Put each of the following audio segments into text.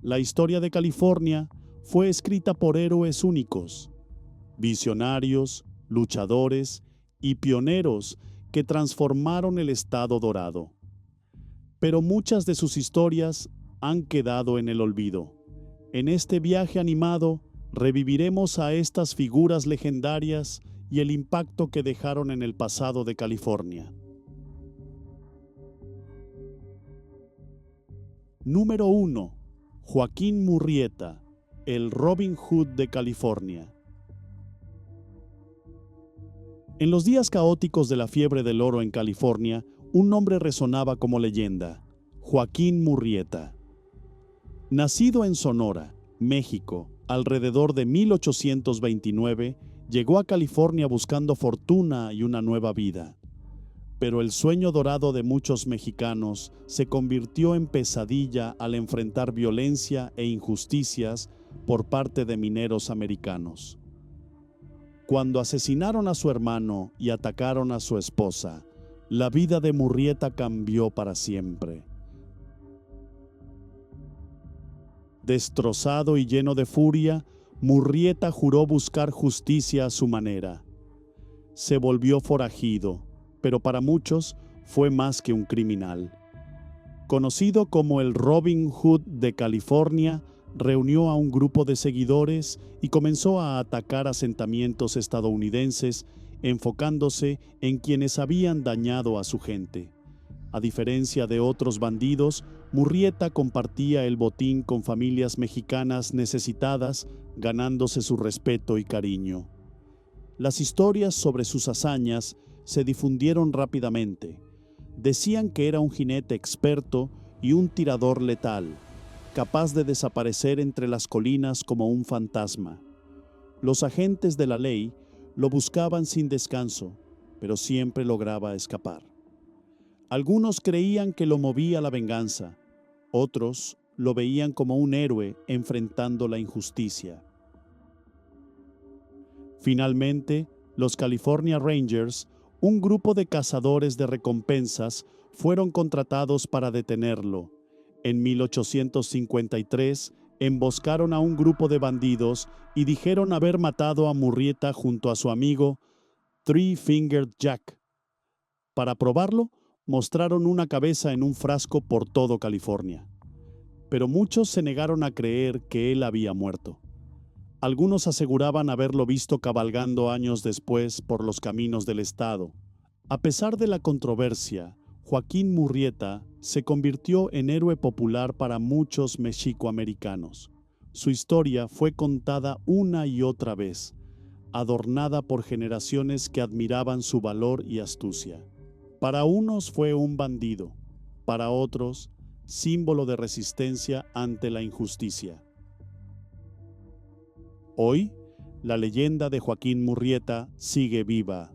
La historia de California fue escrita por héroes únicos, visionarios, luchadores y pioneros que transformaron el estado dorado. Pero muchas de sus historias han quedado en el olvido. En este viaje animado reviviremos a estas figuras legendarias y el impacto que dejaron en el pasado de California. Número 1. Joaquín Murrieta, el Robin Hood de California. En los días caóticos de la fiebre del oro en California, un nombre resonaba como leyenda: Joaquín Murrieta. Nacido en Sonora, México, alrededor de 1829, llegó a California buscando fortuna y una nueva vida. Pero el sueño dorado de muchos mexicanos se convirtió en pesadilla al enfrentar violencia e injusticias por parte de mineros americanos. Cuando asesinaron a su hermano y atacaron a su esposa, la vida de Murrieta cambió para siempre. Destrozado y lleno de furia, Murrieta juró buscar justicia a su manera. Se volvió forajido, pero para muchos fue más que un criminal. Conocido como el Robin Hood de California, reunió a un grupo de seguidores y comenzó a atacar asentamientos estadounidenses, enfocándose en quienes habían dañado a su gente. A diferencia de otros bandidos, Murrieta compartía el botín con familias mexicanas necesitadas, ganándose su respeto y cariño. Las historias sobre sus hazañas se difundieron rápidamente. Decían que era un jinete experto y un tirador letal, capaz de desaparecer entre las colinas como un fantasma. Los agentes de la ley lo buscaban sin descanso, pero siempre lograba escapar. Algunos creían que lo movía la venganza, otros lo veían como un héroe enfrentando la injusticia. Finalmente, los California Rangers, un grupo de cazadores de recompensas, fueron contratados para detenerlo. En 1853, emboscaron a un grupo de bandidos y dijeron haber matado a Murrieta junto a su amigo Three-Fingered Jack. Para probarlo, mostraron una cabeza en un frasco por todo California. Pero muchos se negaron a creer que él había muerto. Algunos aseguraban haberlo visto cabalgando años después por los caminos del estado. A pesar de la controversia, Joaquín Murrieta se convirtió en héroe popular para muchos mexicoamericanos. Su historia fue contada una y otra vez, adornada por generaciones que admiraban su valor y astucia. Para unos fue un bandido, para otros, símbolo de resistencia ante la injusticia. Hoy, la leyenda de Joaquín Murrieta sigue viva.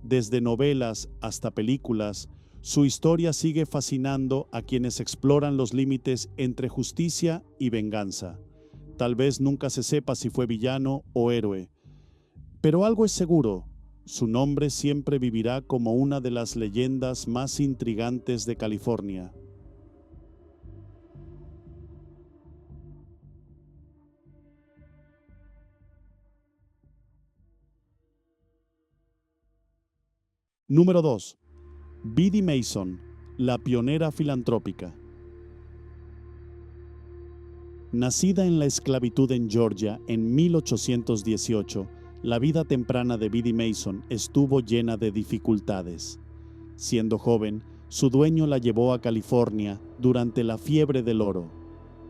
Desde novelas hasta películas, su historia sigue fascinando a quienes exploran los límites entre justicia y venganza. Tal vez nunca se sepa si fue villano o héroe, pero algo es seguro: su nombre siempre vivirá como una de las leyendas más intrigantes de California. Número 2. Biddy Mason, la pionera filantrópica. Nacida en la esclavitud en Georgia en 1818, la vida temprana de Biddy Mason estuvo llena de dificultades. Siendo joven, su dueño la llevó a California durante la fiebre del oro.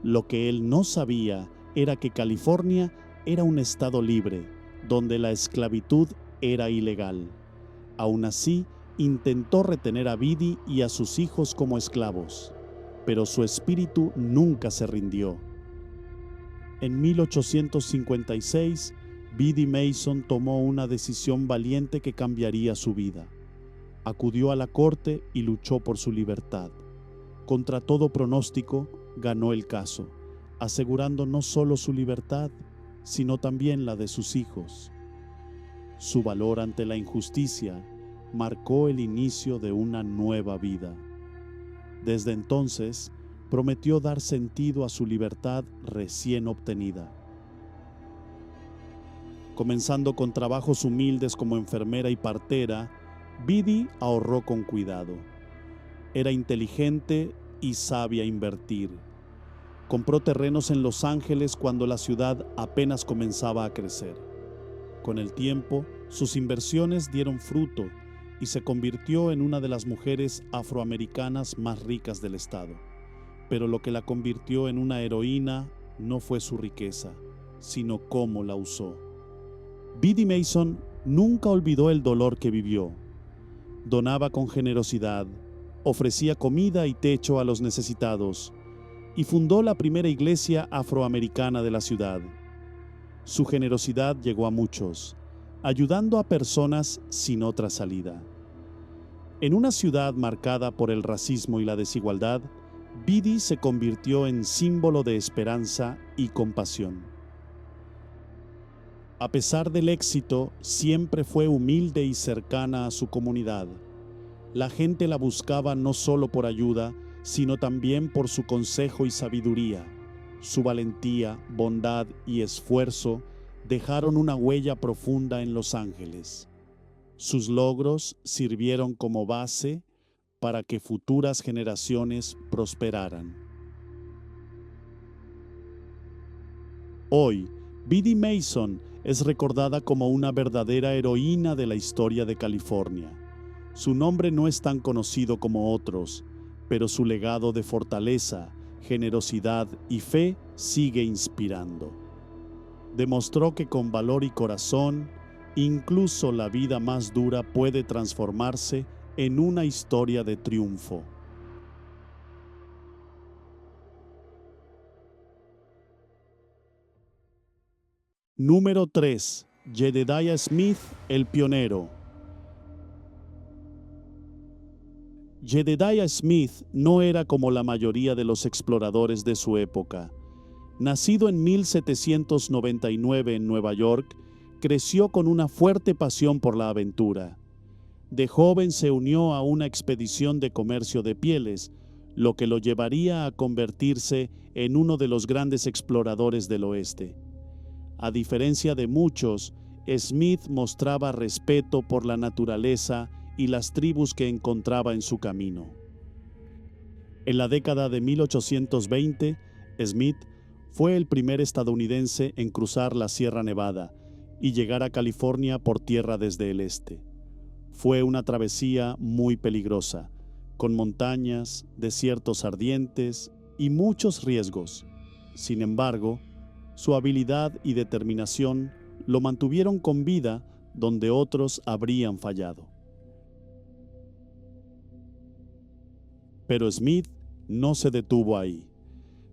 Lo que él no sabía era que California era un estado libre, donde la esclavitud era ilegal. Aún así, intentó retener a Biddy y a sus hijos como esclavos, pero su espíritu nunca se rindió. En 1856, Biddy Mason tomó una decisión valiente que cambiaría su vida. Acudió a la corte y luchó por su libertad. Contra todo pronóstico, ganó el caso, asegurando no solo su libertad, sino también la de sus hijos. Su valor ante la injusticia marcó el inicio de una nueva vida. Desde entonces, prometió dar sentido a su libertad recién obtenida. Comenzando con trabajos humildes como enfermera y partera, Biddy ahorró con cuidado. Era inteligente y sabia invertir. Compró terrenos en Los Ángeles cuando la ciudad apenas comenzaba a crecer. Con el tiempo, sus inversiones dieron fruto y se convirtió en una de las mujeres afroamericanas más ricas del estado. Pero lo que la convirtió en una heroína no fue su riqueza, sino cómo la usó. Biddy Mason nunca olvidó el dolor que vivió. Donaba con generosidad, ofrecía comida y techo a los necesitados y fundó la primera iglesia afroamericana de la ciudad. Su generosidad llegó a muchos, ayudando a personas sin otra salida. En una ciudad marcada por el racismo y la desigualdad, Biddy se convirtió en símbolo de esperanza y compasión. A pesar del éxito, siempre fue humilde y cercana a su comunidad. La gente la buscaba no solo por ayuda, sino también por su consejo y sabiduría. Su valentía, bondad y esfuerzo dejaron una huella profunda en Los Ángeles. Sus logros sirvieron como base para que futuras generaciones prosperaran. Hoy, Biddy Mason es recordada como una verdadera heroína de la historia de California. Su nombre no es tan conocido como otros, pero su legado de fortaleza, generosidad y fe sigue inspirando. Demostró que con valor y corazón, incluso la vida más dura puede transformarse en una historia de triunfo. Número 3. Jedediah Smith, el pionero. Jedediah Smith no era como la mayoría de los exploradores de su época. Nacido en 1799 en Nueva York, creció con una fuerte pasión por la aventura. De joven se unió a una expedición de comercio de pieles, lo que lo llevaría a convertirse en uno de los grandes exploradores del oeste. A diferencia de muchos, Smith mostraba respeto por la naturaleza y las tribus que encontraba en su camino. En la década de 1820, Smith fue el primer estadounidense en cruzar la Sierra Nevada y llegar a California por tierra desde el este. Fue una travesía muy peligrosa, con montañas, desiertos ardientes y muchos riesgos. Sin embargo, su habilidad y determinación lo mantuvieron con vida donde otros habrían fallado. Pero Smith no se detuvo ahí.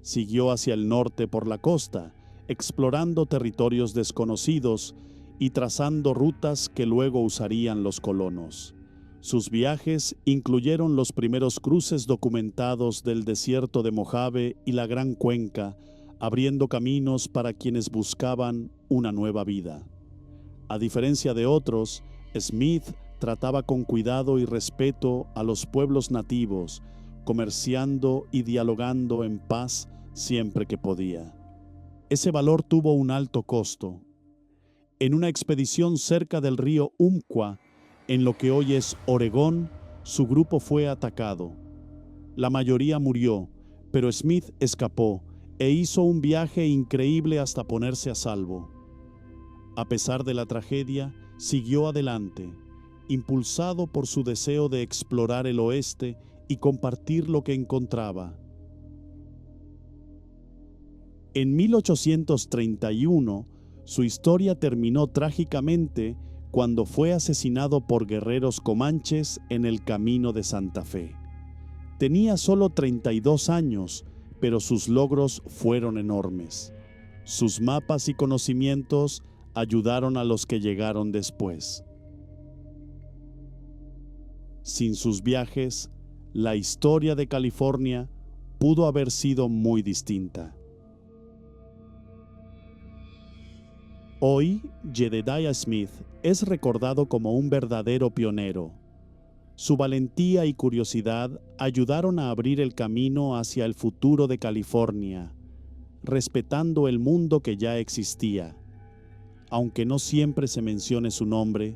Siguió hacia el norte por la costa, explorando territorios desconocidos y trazando rutas que luego usarían los colonos. Sus viajes incluyeron los primeros cruces documentados del desierto de Mojave y la Gran Cuenca, abriendo caminos para quienes buscaban una nueva vida. A diferencia de otros, Smith trataba con cuidado y respeto a los pueblos nativos, comerciando y dialogando en paz siempre que podía. Ese valor tuvo un alto costo. En una expedición cerca del río Umpqua, en lo que hoy es Oregón, su grupo fue atacado. La mayoría murió, pero Smith escapó e hizo un viaje increíble hasta ponerse a salvo. A pesar de la tragedia, siguió adelante, impulsado por su deseo de explorar el oeste y compartir lo que encontraba. En 1831, su historia terminó trágicamente cuando fue asesinado por guerreros comanches en el Camino de Santa Fe. Tenía solo 32 años, pero sus logros fueron enormes. Sus mapas y conocimientos ayudaron a los que llegaron después. Sin sus viajes, la historia de California pudo haber sido muy distinta. Hoy, Jedediah Smith es recordado como un verdadero pionero. Su valentía y curiosidad ayudaron a abrir el camino hacia el futuro de California, respetando el mundo que ya existía. Aunque no siempre se mencione su nombre,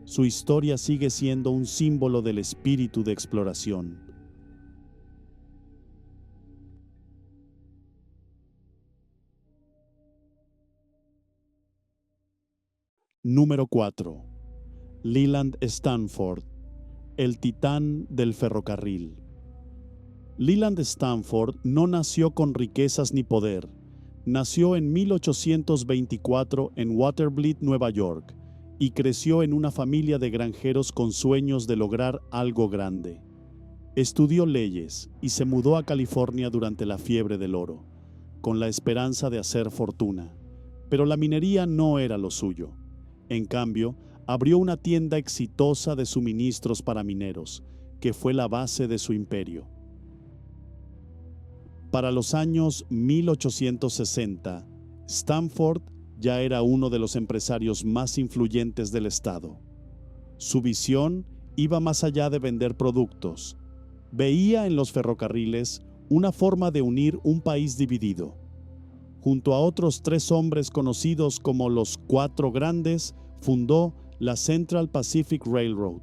su historia sigue siendo un símbolo del espíritu de exploración. Número 4. Leland Stanford, el titán del ferrocarril. Leland Stanford no nació con riquezas ni poder. Nació en 1824 en Watervliet, Nueva York, y creció en una familia de granjeros con sueños de lograr algo grande. Estudió leyes y se mudó a California durante la fiebre del oro, con la esperanza de hacer fortuna. Pero la minería no era lo suyo. En cambio, abrió una tienda exitosa de suministros para mineros, que fue la base de su imperio. Para los años 1860, Stanford ya era uno de los empresarios más influyentes del estado. Su visión iba más allá de vender productos. Veía en los ferrocarriles una forma de unir un país dividido. Junto a otros 3 hombres conocidos como los 4 Grandes, fundó la Central Pacific Railroad.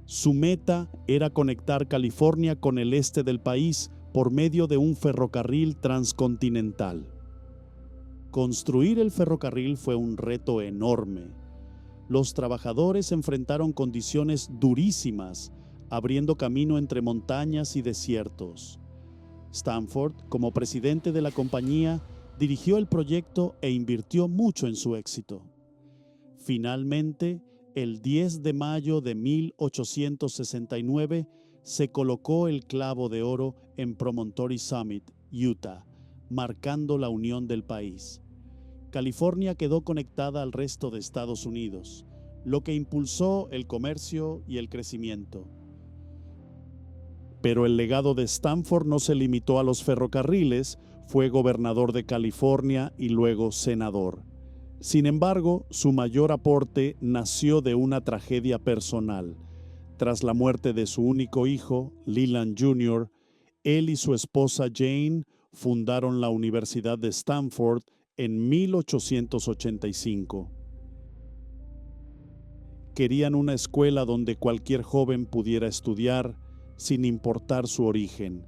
Su meta era conectar California con el este del país por medio de un ferrocarril transcontinental. Construir el ferrocarril fue un reto enorme. Los trabajadores enfrentaron condiciones durísimas, abriendo camino entre montañas y desiertos. Stanford, como presidente de la compañía, dirigió el proyecto e invirtió mucho en su éxito. Finalmente, el 10 de mayo de 1869, se colocó el clavo de oro en Promontory Summit, Utah, marcando la unión del país. California quedó conectada al resto de Estados Unidos, lo que impulsó el comercio y el crecimiento. Pero el legado de Stanford no se limitó a los ferrocarriles, fue gobernador de California y luego senador. Sin embargo, su mayor aporte nació de una tragedia personal. Tras la muerte de su único hijo, Leland Jr., él y su esposa Jane fundaron la Universidad de Stanford en 1885. Querían una escuela donde cualquier joven pudiera estudiar, sin importar su origen.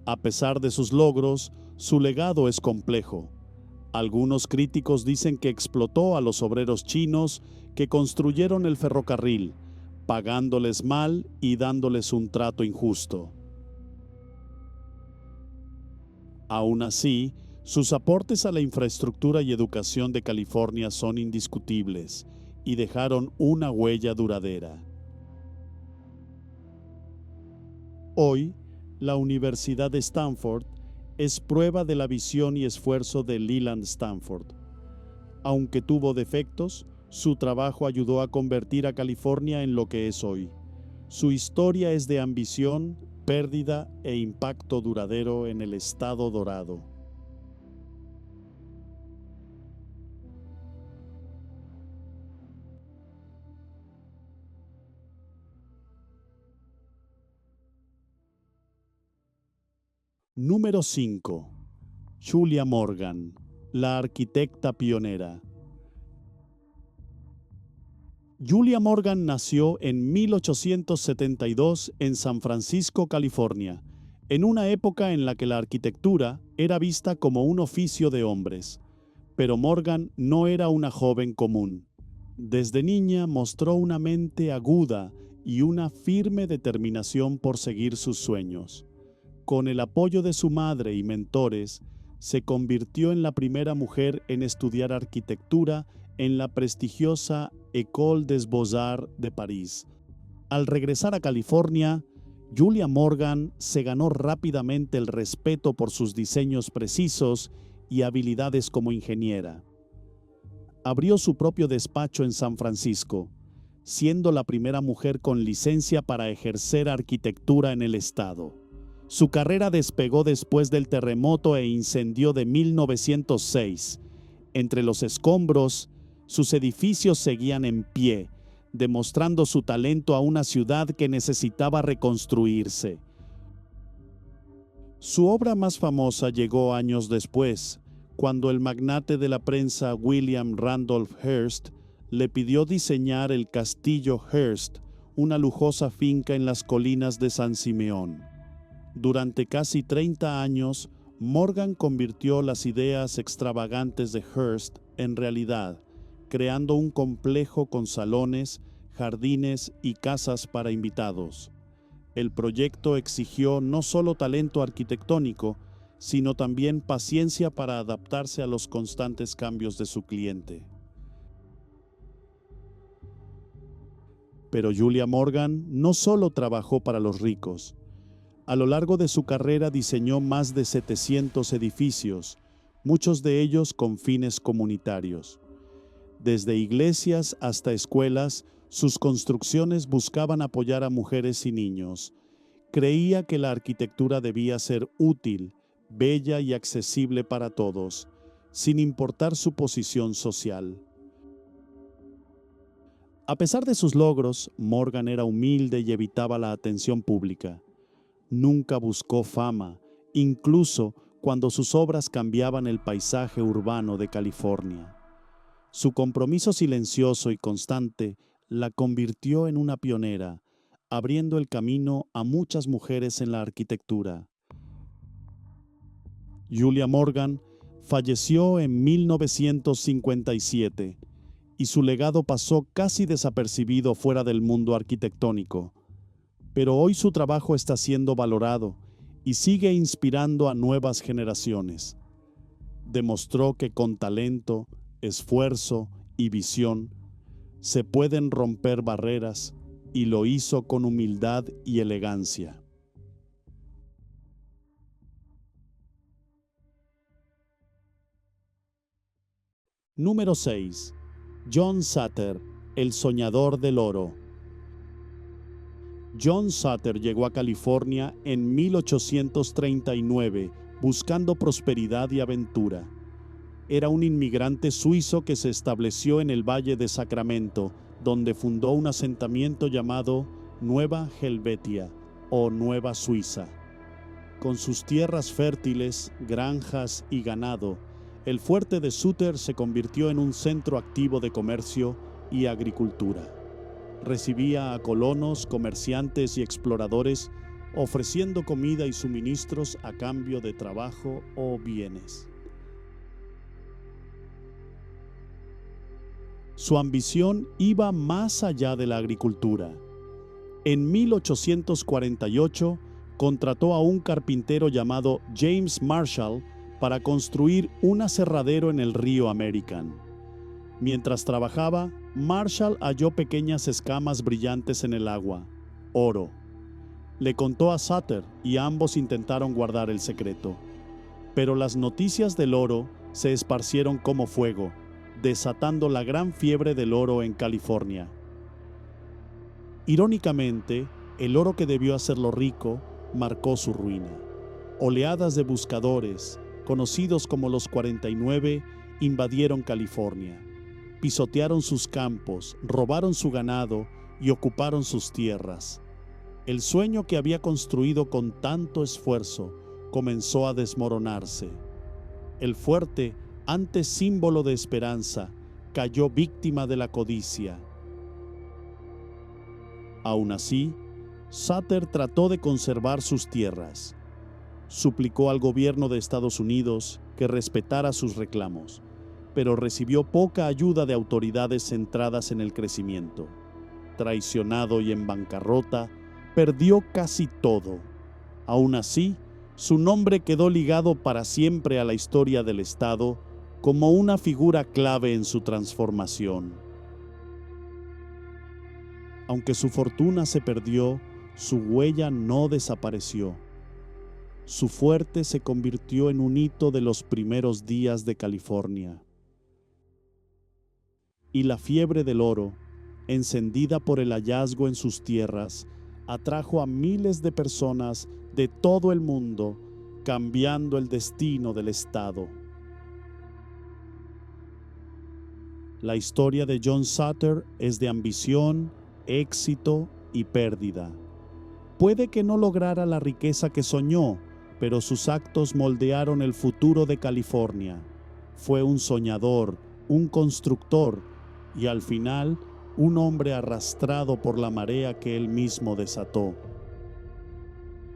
A pesar de sus logros, su legado es complejo. Algunos críticos dicen que explotó a los obreros chinos que construyeron el ferrocarril, pagándoles mal y dándoles un trato injusto. Aún así, sus aportes a la infraestructura y educación de California son indiscutibles y dejaron una huella duradera. Hoy, la Universidad de Stanford es prueba de la visión y esfuerzo de Leland Stanford. Aunque tuvo defectos, su trabajo ayudó a convertir a California en lo que es hoy. Su historia es de ambición, pérdida e impacto duradero en el estado dorado. Número 5. Julia Morgan, la arquitecta pionera. Julia Morgan nació en 1872 en San Francisco, California, en una época en la que la arquitectura era vista como un oficio de hombres. Pero Morgan no era una joven común. Desde niña mostró una mente aguda y una firme determinación por seguir sus sueños. Con el apoyo de su madre y mentores, se convirtió en la primera mujer en estudiar arquitectura en la prestigiosa École des Beaux-Arts de París. Al regresar a California, Julia Morgan se ganó rápidamente el respeto por sus diseños precisos y habilidades como ingeniera. Abrió su propio despacho en San Francisco, siendo la primera mujer con licencia para ejercer arquitectura en el estado. Su carrera despegó después del terremoto e incendio de 1906. Entre los escombros, sus edificios seguían en pie, demostrando su talento a una ciudad que necesitaba reconstruirse. Su obra más famosa llegó años después, cuando el magnate de la prensa William Randolph Hearst le pidió diseñar el Castillo Hearst, una lujosa finca en las colinas de San Simeón. Durante casi 30 años, Morgan convirtió las ideas extravagantes de Hearst en realidad, creando un complejo con salones, jardines y casas para invitados. El proyecto exigió no solo talento arquitectónico, sino también paciencia para adaptarse a los constantes cambios de su cliente. Pero Julia Morgan no solo trabajó para los ricos. A lo largo de su carrera diseñó más de 700 edificios, muchos de ellos con fines comunitarios. Desde iglesias hasta escuelas, sus construcciones buscaban apoyar a mujeres y niños. Creía que la arquitectura debía ser útil, bella y accesible para todos, sin importar su posición social. A pesar de sus logros, Morgan era humilde y evitaba la atención pública. Nunca buscó fama, incluso cuando sus obras cambiaban el paisaje urbano de California. Su compromiso silencioso y constante la convirtió en una pionera, abriendo el camino a muchas mujeres en la arquitectura. Julia Morgan falleció en 1957 y su legado pasó casi desapercibido fuera del mundo arquitectónico. Pero hoy su trabajo está siendo valorado y sigue inspirando a nuevas generaciones. Demostró que con talento, esfuerzo y visión se pueden romper barreras, y lo hizo con humildad y elegancia. Número 6. John Sutter, el soñador del oro. John Sutter llegó a California en 1839 buscando prosperidad y aventura. Era un inmigrante suizo que se estableció en el Valle de Sacramento, donde fundó un asentamiento llamado Nueva Helvetia o Nueva Suiza. Con sus tierras fértiles, granjas y ganado, el fuerte de Sutter se convirtió en un centro activo de comercio y agricultura. Recibía a colonos, comerciantes y exploradores, ofreciendo comida y suministros a cambio de trabajo o bienes. Su ambición iba más allá de la agricultura. En 1848 contrató a un carpintero llamado James Marshall para construir un aserradero en el río American. Mientras trabajaba, Marshall halló pequeñas escamas brillantes en el agua, oro. Le contó a Sutter y ambos intentaron guardar el secreto. Pero las noticias del oro se esparcieron como fuego, desatando la gran fiebre del oro en California. Irónicamente, el oro que debió hacerlo rico marcó su ruina. Oleadas de buscadores, conocidos como los 49, invadieron California. Pisotearon sus campos, robaron su ganado y ocuparon sus tierras. El sueño que había construido con tanto esfuerzo comenzó a desmoronarse. El fuerte, antes símbolo de esperanza, cayó víctima de la codicia. Aún así, Sutter trató de conservar sus tierras. Suplicó al gobierno de Estados Unidos que respetara sus reclamos, pero recibió poca ayuda de autoridades centradas en el crecimiento. Traicionado y en bancarrota, perdió casi todo. Aún así, su nombre quedó ligado para siempre a la historia del Estado como una figura clave en su transformación. Aunque su fortuna se perdió, su huella no desapareció. Su fuerte se convirtió en un hito de los primeros días de California. Y la fiebre del oro, encendida por el hallazgo en sus tierras, atrajo a miles de personas de todo el mundo, cambiando el destino del estado. La historia de John Sutter es de ambición, éxito y pérdida. Puede que no lograra la riqueza que soñó, pero sus actos moldearon el futuro de California. Fue un soñador, un constructor y al final un hombre arrastrado por la marea que él mismo desató.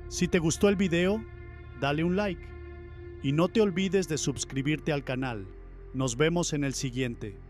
Si te gustó el video, dale un like y no te olvides de suscribirte al canal. Nos vemos en el siguiente.